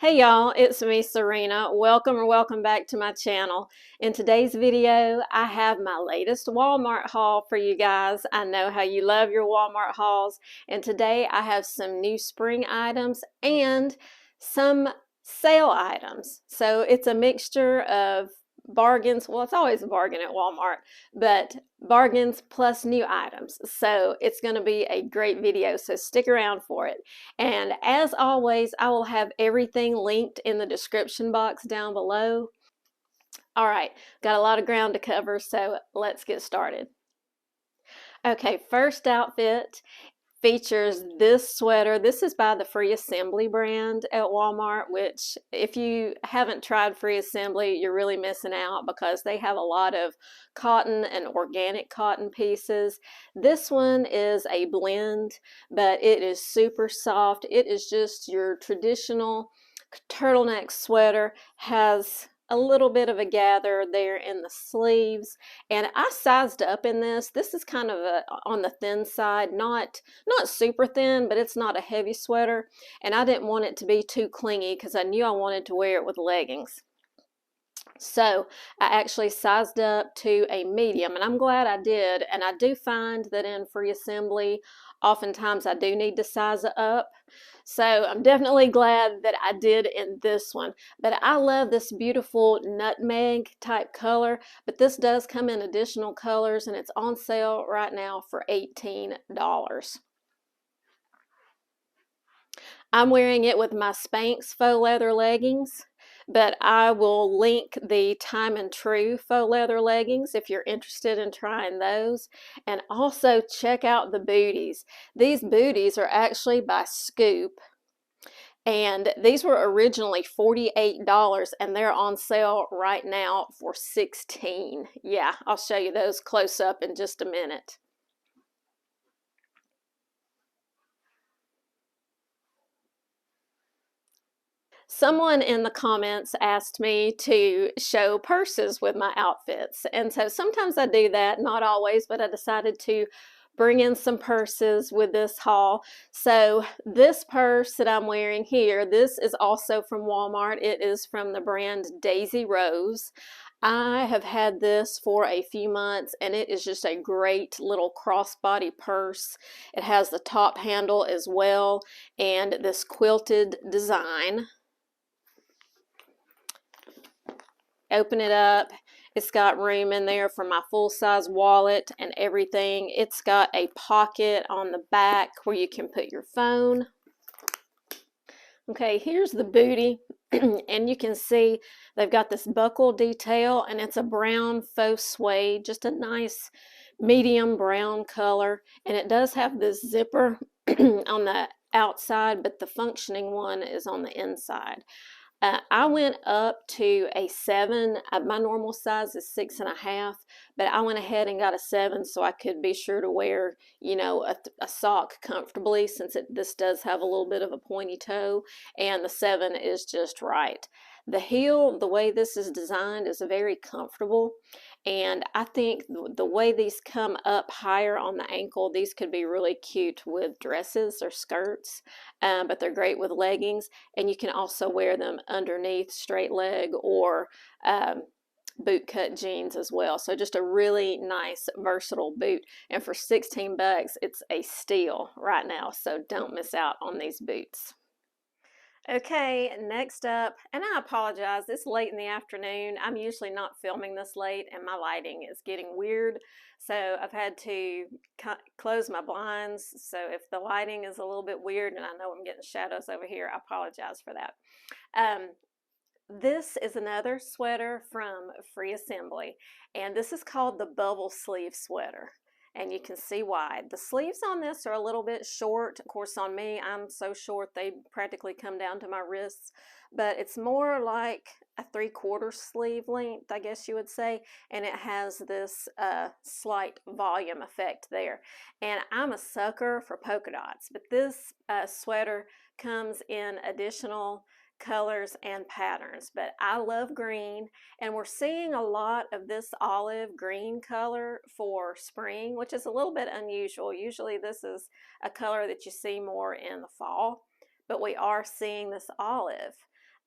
Hey y'all, it's me, Serena. Welcome back to my channel. In today's video, I have my latest Walmart haul for you guys. I know how you love your Walmart hauls, and today I have some new spring items and some sale items. So it's a mixture of bargains. Well, it's always a bargain at Walmart, but bargains plus new items. So it's going to be a great video, so stick around for it. And as always, I will have everything linked in the description box down below. All right, got a lot of ground to cover, so let's get started. Okay, first outfit features this sweater. This is by the Free Assembly brand at Walmart, which if you haven't tried Free Assembly, you're really missing out because they have a lot of cotton and organic cotton pieces. This one is a blend, but it is super soft. It is just your traditional turtleneck sweater, has a little bit of a gather there in the sleeves, and I sized up in this. This is kind of on the thin side, not super thin, but it's not a heavy sweater, and I didn't want it to be too clingy because I knew I wanted to wear it with leggings. So I actually sized up to a medium, and I'm glad I did. And I do find that in Free Assembly, oftentimes I do need to size it up. So I'm definitely glad that I did in this one. But I love this beautiful nutmeg type color, but this does come in additional colors, and it's on sale right now for $18. I'm wearing it with my Spanx faux leather leggings, but I will link the Time and Tru faux leather leggings if you're interested in trying those. And also check out the Booties. These Booties are actually by Scoop, and these were originally $48, and they're on sale right now for $16. Yeah, I'll show you those close up in just a minute. Someone in the comments asked me to show purses with my outfits, and so sometimes I do that, not always, but I decided to bring in some purses with this haul. So this purse that I'm wearing here, this is also from Walmart. It is from the brand Daisy Rose. I have had this for a few months, and it is just a great little crossbody purse. It has the top handle as well, and this quilted design. Open it up. It's got room in there for my full-size wallet and everything. It's got a pocket on the back where you can put your phone. Okay, here's the booty, and you can see they've got this buckle detail, and it's a brown faux suede, just a nice medium brown color, and it does have this zipper on the outside, but the functioning one is on the inside. I went up to a 7. My normal size is 6.5, but I went ahead and got a 7 so I could be sure to wear, you know, a sock comfortably, since this does have a little bit of a pointy toe, and the 7 is just right. The heel, the way this is designed, is very comfortable, and I think the way these come up higher on the ankle, these could be really cute with dresses or skirts, but they're great with leggings, and you can also wear them underneath straight leg or boot cut jeans as well. So just a really nice versatile boot, and for 16 bucks it's a steal right now, so don't miss out on these boots. Okay, next up, and I apologize, it's late in the afternoon. I'm usually not filming this late, and my lighting is getting weird, so I've had to close my blinds. So if the lighting is a little bit weird and I know I'm getting shadows over here, I apologize for that. This is another sweater from Free Assembly, and this is called the bubble sleeve sweater. And you can see why. The sleeves on this are a little bit short. Of course, on me, I'm so short they practically come down to my wrists, but it's more like a 3/4 sleeve length, I guess you would say, and it has this slight volume effect there. And I'm a sucker for polka dots, but this sweater comes in additional colors and patterns, but I love green, and we're seeing a lot of this olive green color for spring, which is a little bit unusual. Usually this is a color that you see more in the fall, but we are seeing this olive.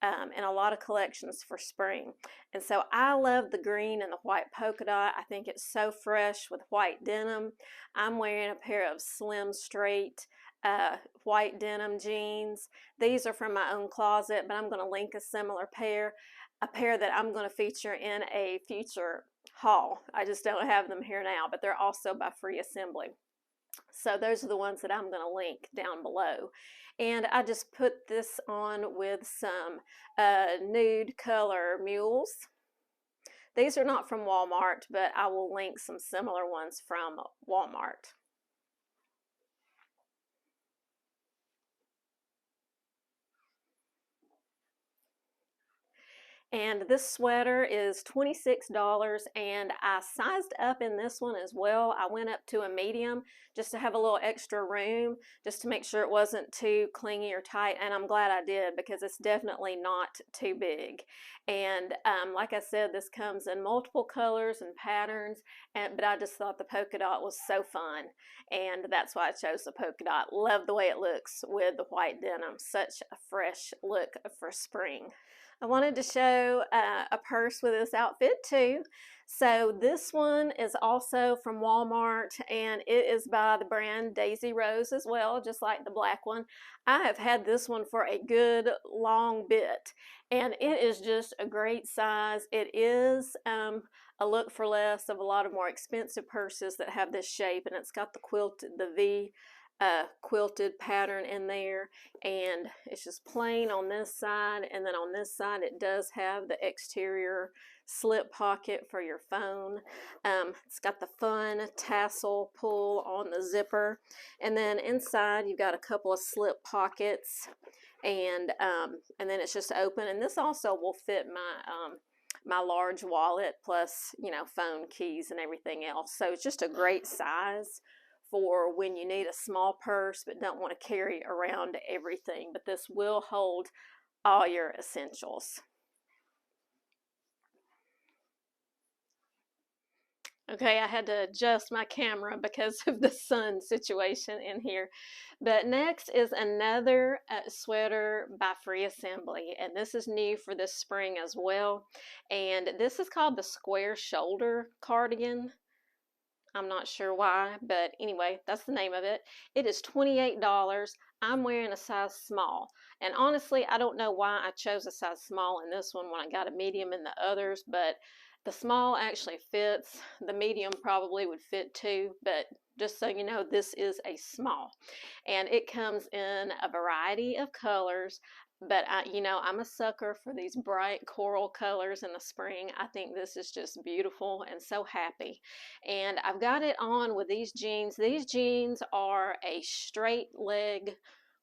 in a lot of collections for spring. And so I love the green and the white polka dot. I think it's so fresh with white denim. I'm wearing a pair of slim straight white denim jeans. These are from my own closet, but I'm going to link a similar pair, a pair that I'm going to feature in a future haul. I just don't have them here now, but they're also by Free Assembly. So those are the ones that I'm going to link down below. And I just put this on with some nude color Mules. These are not from Walmart, but I will link some similar ones from Walmart. And this sweater is $26, and I sized up in this one as well. I went up to a medium just to have a little extra room, just to make sure it wasn't too clingy or tight, and I'm glad I did because it's definitely not too big. And like I said, this comes in multiple colors and patterns, but I just thought the polka dot was so fun, and that's why I chose the polka dot. Love the way it looks with the white denim. Such a fresh look for spring. I wanted to show a purse with this outfit too. So this one is also from Walmart, and it is by the brand Daisy Rose as well, just like the black one. I have had this one for a good long bit, and it is just a great size. It is a look for less of a lot of more expensive purses that have this shape, and it's got the V quilted pattern in there, and it's just plain on this side, and then on this side it does have the exterior slip pocket for your phone. It's got the fun tassel pull on the zipper, and then inside you've got a couple of slip pockets, and then it's just open, and this also will fit my my large wallet plus, you know, phone, keys, and everything else. So it's just a great size for when you need a small purse but don't want to carry around everything. But this will hold all your essentials. Okay, I had to adjust my camera because of the sun situation in here. But next is another sweater by Free Assembly, and this is new for this spring as well. And this is called the Square Shoulder Cardigan. I'm not sure why, but anyway, that's the name of it. It is $28. I'm wearing a size small. And honestly, I don't know why I chose a size small in this one when I got a medium in the others, but the small actually fits. The medium probably would fit too, but just so you know, this is a small. And it comes in a variety of colors. But you know, I'm a sucker for these bright coral colors in the spring. I think this is just beautiful and so happy. And I've got it on with these jeans. These jeans are a straight leg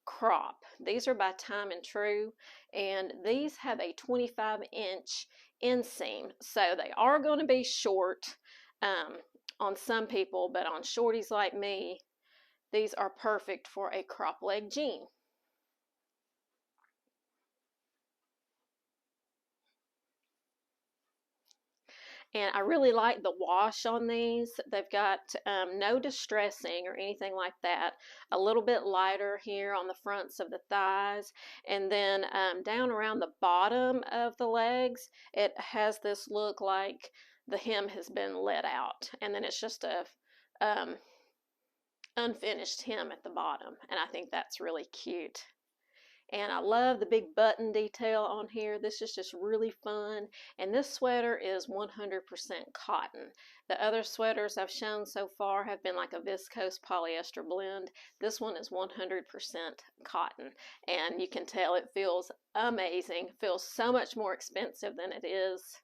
crop. These are by Time and Tru, and these have a 25-inch inseam. So they are going to be short on some people, but on shorties like me, these are perfect for a crop leg jean. And I really like the wash on these. They've got no distressing or anything like that. A little bit lighter here on the fronts of the thighs. And then down around the bottom of the legs, it has this look like the hem has been let out. And then it's just a unfinished hem at the bottom. And I think that's really cute. And I love the big button detail on here. This is just really fun. And this sweater is 100% cotton. The other sweaters I've shown so far have been like a viscose polyester blend. This one is 100% cotton. And you can tell it feels amazing. It feels so much more expensive than it is.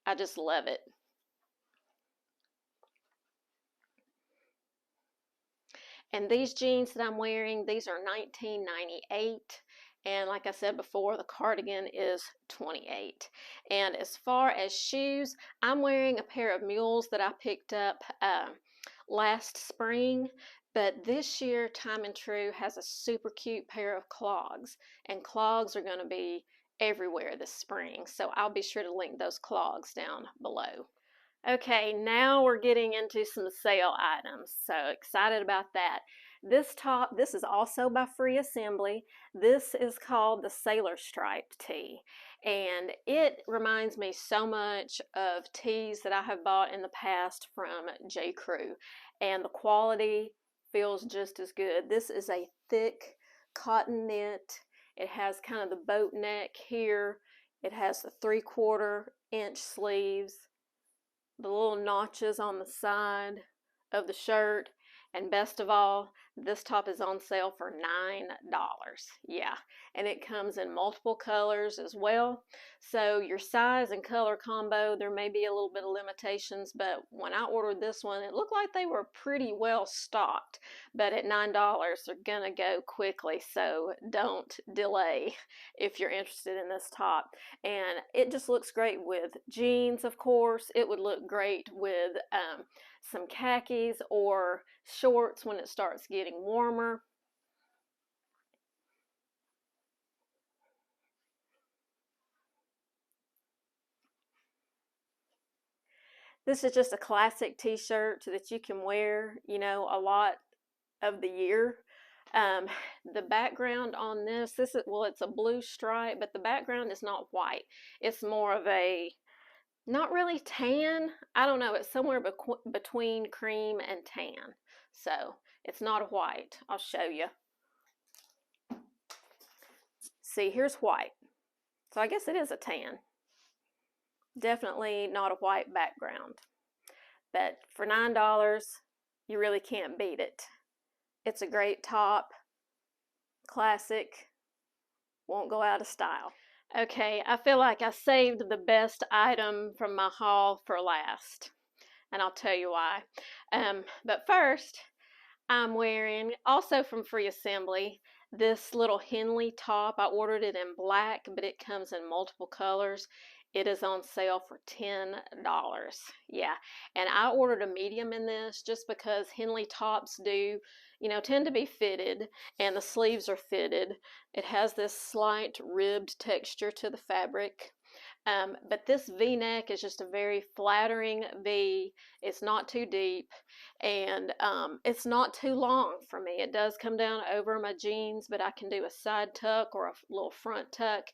I just love it. And these jeans that I'm wearing, these are $19.98. And like I said before, the cardigan is $28. And as far as shoes, I'm wearing a pair of Mules that I picked up last spring. But this year, Time and Tru has a super cute pair of clogs. And clogs are going to be everywhere this spring. So I'll be sure to link those clogs down below. Okay, now we're getting into some sale items, so excited about that. This top, this is also by Free Assembly. This is called the Sailor Striped tee, and it reminds me so much of tees that I have bought in the past from J. Crew, and the quality feels just as good. This is a thick cotton knit. It has kind of the boat neck here. It has the 3/4 inch sleeves, the little notches on the side of the shirt, and best of all, this top is on sale for $9. Yeah, and it comes in multiple colors as well. So your size and color combo, there may be a little bit of limitations, but when I ordered this one, it looked like they were pretty well stocked. But at $9, they're gonna go quickly, so don't delay if you're interested in this top. And it just looks great with jeans, of course. It would look great with some khakis or shorts when it starts getting warmer. This is just a classic t-shirt that you can wear, you know, a lot of the year. The background on this is, well, it's a blue stripe, but the background is not white. It's more of a, not really tan. I don't know. It's somewhere between cream and tan. So it's not a white. I'll show you. See, here's white. So I guess it is a tan. Definitely not a white background. But for $9, you really can't beat it. It's a great top. Classic. Won't go out of style. Okay, I feel like I saved the best item from my haul for last, and I'll tell you why. But first, I'm wearing, also from Free Assembly, this little Henley top. I ordered it in black, but it comes in multiple colors. It is on sale for $10. Yeah, and I ordered a medium in this just because Henley tops do, you know, tend to be fitted, and the sleeves are fitted. It has this slight ribbed texture to the fabric. But this V-neck is just a very flattering V. It's not too deep, and it's not too long for me. It does come down over my jeans, but I can do a side tuck or a little front tuck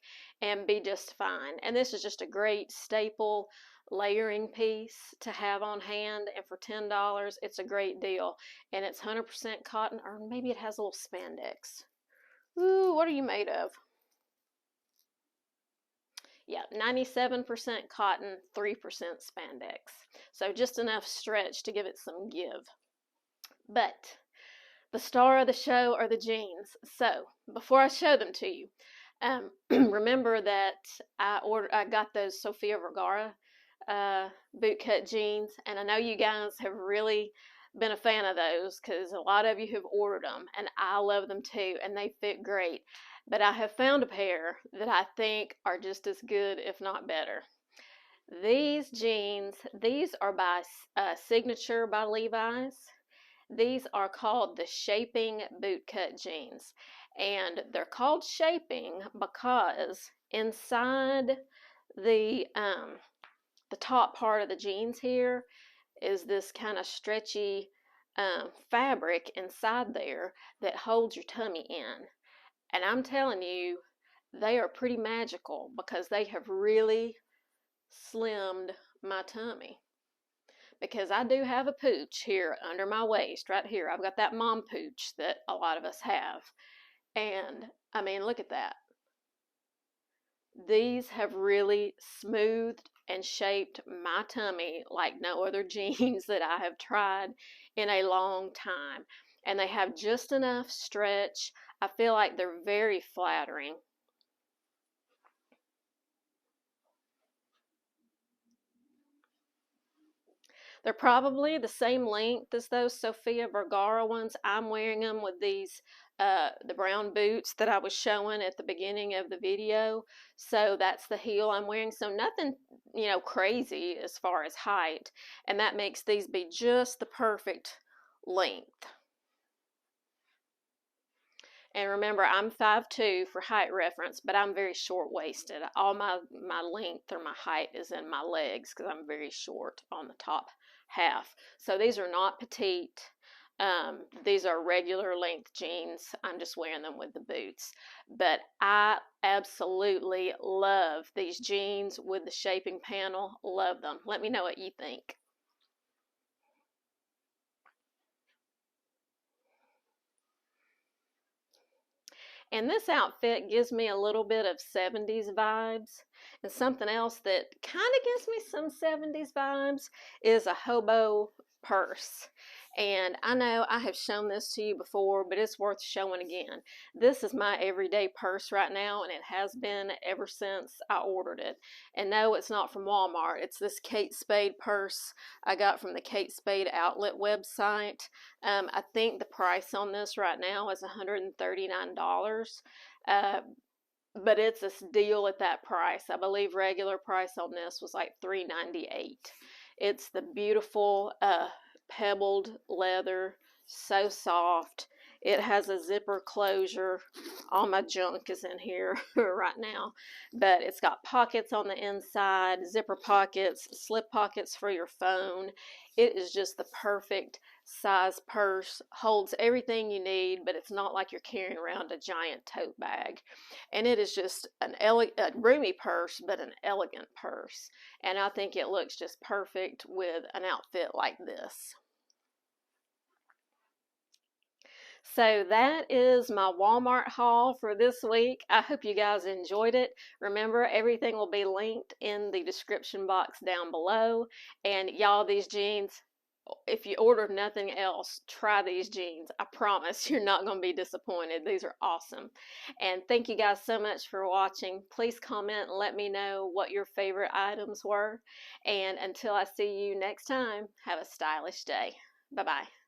and be just fine. And this is just a great staple layering piece to have on hand, and for $10, it's a great deal. And it's 100% cotton, or maybe it has a little spandex. Ooh, what are you made of? Yeah, 97% cotton, 3% spandex. So just enough stretch to give it some give. But the star of the show are the jeans. So before I show them to you, remember that I got those Sofia Vergara bootcut jeans, and I know you guys have really been a fan of those because a lot of you have ordered them, and I love them too, and they fit great. But I have found a pair that I think are just as good, if not better. These jeans, these are by Signature by Levi's. These are called the Shaping Bootcut jeans. And they're called Shaping because inside the top part of the jeans here is this kind of stretchy fabric inside there that holds your tummy in. And I'm telling you, they are pretty magical because they have really slimmed my tummy. Because I do have a pooch here under my waist, right here. I've got that mom pooch that a lot of us have. And, I mean, look at that. These have really smoothed and shaped my tummy like no other jeans that I have tried in a long time. And they have just enough stretch. I feel like they're very flattering. They're probably the same length as those Sofia Vergara ones. I'm wearing them with these, the brown boots that I was showing at the beginning of the video. So that's the heel I'm wearing. So nothing, you know, crazy as far as height. And that makes these be just the perfect length. And remember, I'm 5'2" for height reference, but I'm very short-waisted. All my length or my height is in my legs because I'm very short on the top half. So these are not petite. These are regular length jeans. I'm just wearing them with the boots. But I absolutely love these jeans with the shaping panel. Love them. Let me know what you think. And this outfit gives me a little bit of 70s vibes. And something else that kind of gives me some 70s vibes is a hobo purse. And I know I have shown this to you before, but it's worth showing again. This is my everyday purse right now, and it has been ever since I ordered it. And no, it's not from Walmart. It's this Kate Spade purse I got from the Kate Spade outlet website. I think the price on this right now is $139. But it's a deal at that price. I believe regular price on this was like $3.98. It's the beautiful pebbled leather, so soft. It has a zipper closure. All my junk is in here right now, but it's got pockets on the inside, zipper pockets, slip pockets for your phone. It is just the perfect size purse, holds everything you need, but it's not like you're carrying around a giant tote bag. And it is just a roomy purse, but an elegant purse. And I think it looks just perfect with an outfit like this. So that is my Walmart haul for this week. I hope you guys enjoyed it. Remember, everything will be linked in the description box down below. And y'all, these jeans, if you ordered nothing else, try these jeans. I promise you're not going to be disappointed. These are awesome. And thank you guys so much for watching. Please comment and let me know what your favorite items were. And until I see you next time, have a stylish day. Bye-bye.